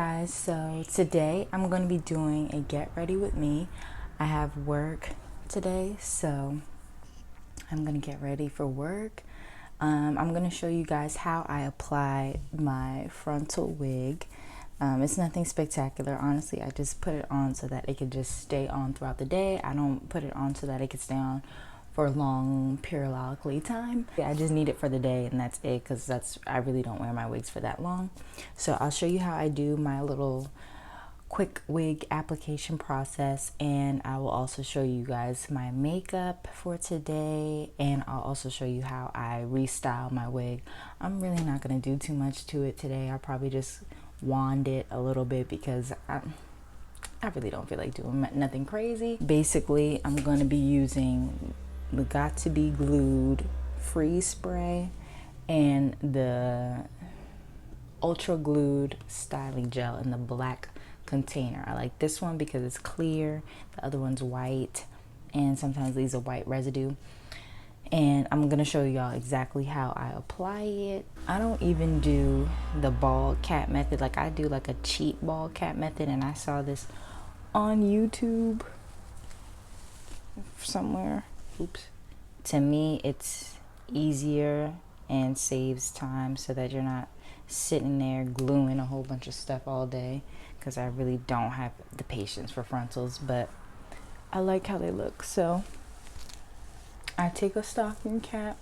guys, so today I'm going to be doing a get ready with me. I have work today, so I'm going to get ready for work. I'm going to show you guys how I apply my frontal wig. It's nothing spectacular, honestly. I just put it on so that it could just stay on throughout the day. I don't put it on so that it could stay on for a long periodically time. I just need it for the day and that's it, because I really don't wear my wigs for that long. So I'll show you how I do my little quick wig application process, and I will also show you guys my makeup for today, and I'll also show you how I restyle my wig. I'm really not going to do too much to it today. I'll probably just wand it a little bit because I really don't feel like doing nothing crazy. Basically, I'm going to be using the Got to Be Glued freeze spray and the ultra glued styling gel in the black container. I like this one because it's clear, the other one's white, and sometimes leaves a white residue. And I'm gonna show y'all exactly how I apply it. I don't even do the bald cap method. Like, I do like a cheap bald cap method, and I saw this on YouTube somewhere. Oops. To me, it's easier and saves time so that you're not sitting there gluing a whole bunch of stuff all day, because I really don't have the patience for frontals, but I like how they look. So I take a stocking cap.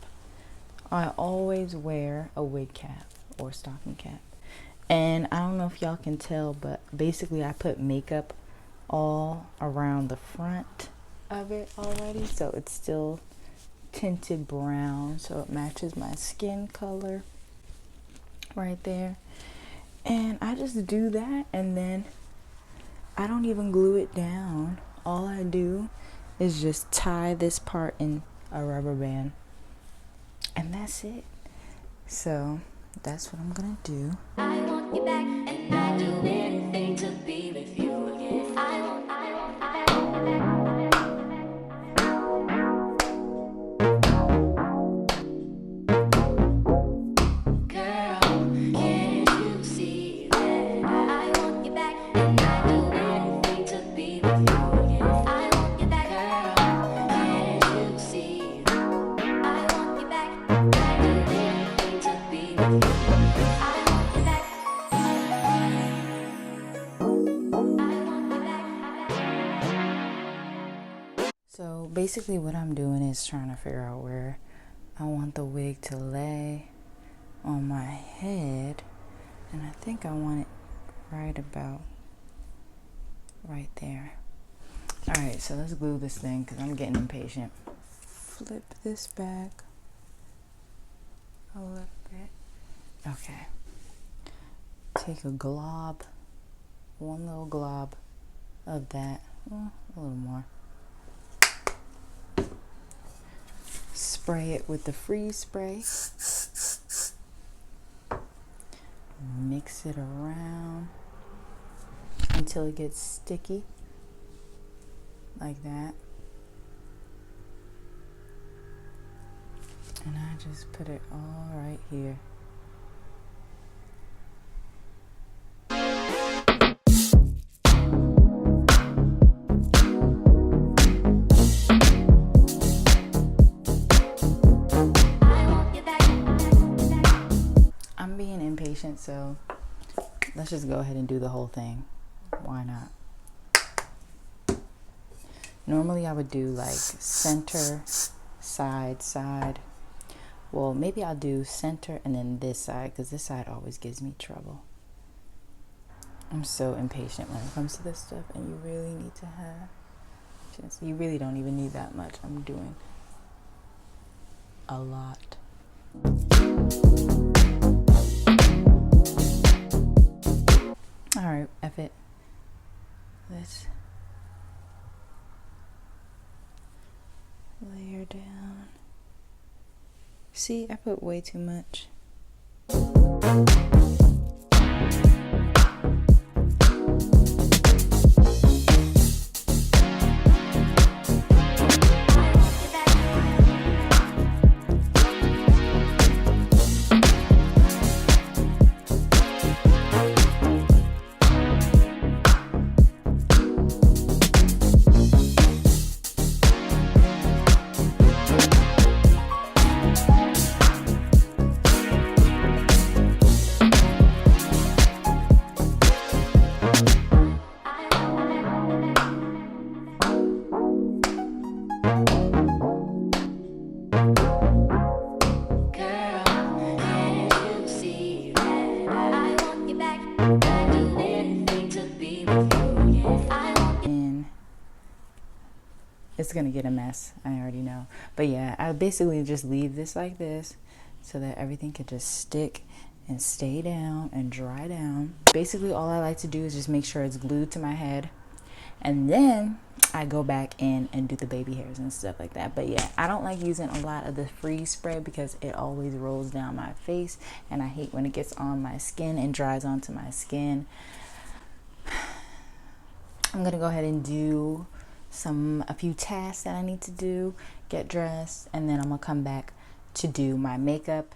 I always wear a wig cap or stocking cap. And I don't know if y'all can tell, but basically I put makeup all around the front of it already, so it's still tinted brown, so it matches my skin color right there. And I just do that, and then I don't even glue it down. All I do is just tie this part in a rubber band, and that's it. So that's what I'm gonna do. I want you back, and I'd do anything to be with you again. I want you back. So basically what I'm doing is trying to figure out where I want the wig to lay on my head, and I think I want it right about right there. Alright, so let's glue this thing because I'm getting impatient. Flip this back a little bit. Okay. Take a glob, one little glob of that, a little more. Spray it with the freeze spray. Mix it around until it gets sticky, like that. And I just put it all right here. So let's just go ahead and do the whole thing. Why not? Normally I would do like center, side. Well, maybe I'll do center and then this side, because this side always gives me trouble. I'm so impatient when it comes to this stuff, and you really need to have patience. You really don't even need that much. I'm doing a lot. Alright, F it. Let's layer down. See, I put way too much. it's gonna get a mess, I already know. But yeah, I basically just leave this like this so that everything can just stick and stay down and dry down. Basically all I like to do is just make sure it's glued to my head, and then I go back in and do the baby hairs and stuff like that. But yeah, I don't like using a lot of the freeze spray because it always rolls down my face, and I hate when it gets on my skin and dries onto my skin. I'm gonna go ahead and do a few tasks that I need to do, get dressed, and then I'm gonna come back to do my makeup.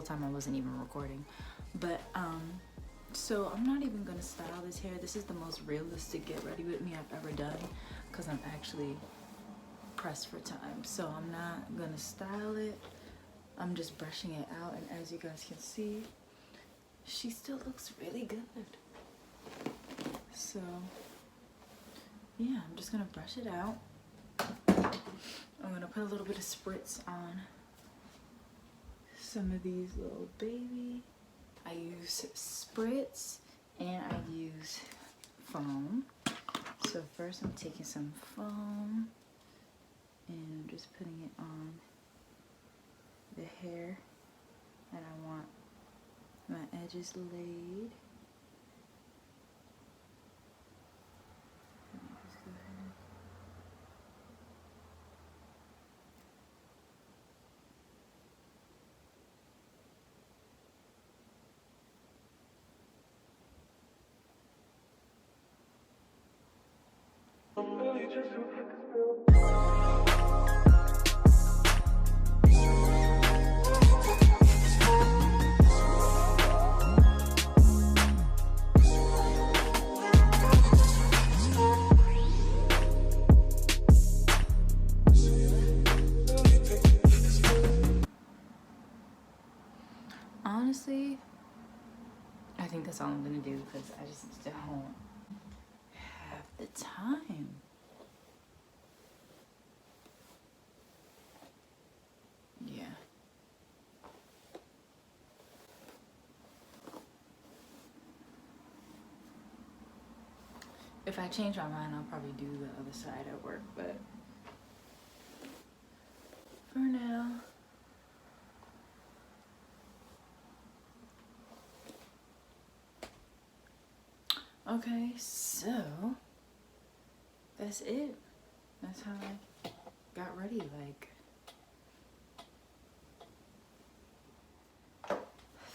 Time I wasn't even recording, but so I'm not even gonna style this hair. This is the most realistic get ready with me I've ever done because I'm actually pressed for time, so I'm not gonna style it. I'm just brushing it out, and as you guys can see, she still looks really good. So yeah, I'm just gonna brush it out. I'm gonna put a little bit of spritz on some of these little baby. I use spritz and I use foam. So first I'm taking some foam and I'm just putting it on the hair, and I want my edges laid. Honestly, I think that's all I'm gonna do because I just don't have the time. Yeah. If I change my mind, I'll probably do the other side at work, but for now, okay, so that's it. That's how I got ready. Like,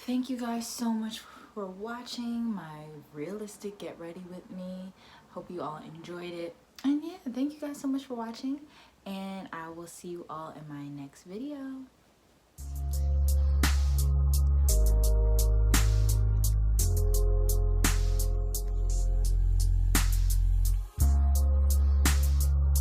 thank you guys so much for watching my realistic get ready with me. Hope you all enjoyed it. And yeah, thank you guys so much for watching, and I will see you all in my next video.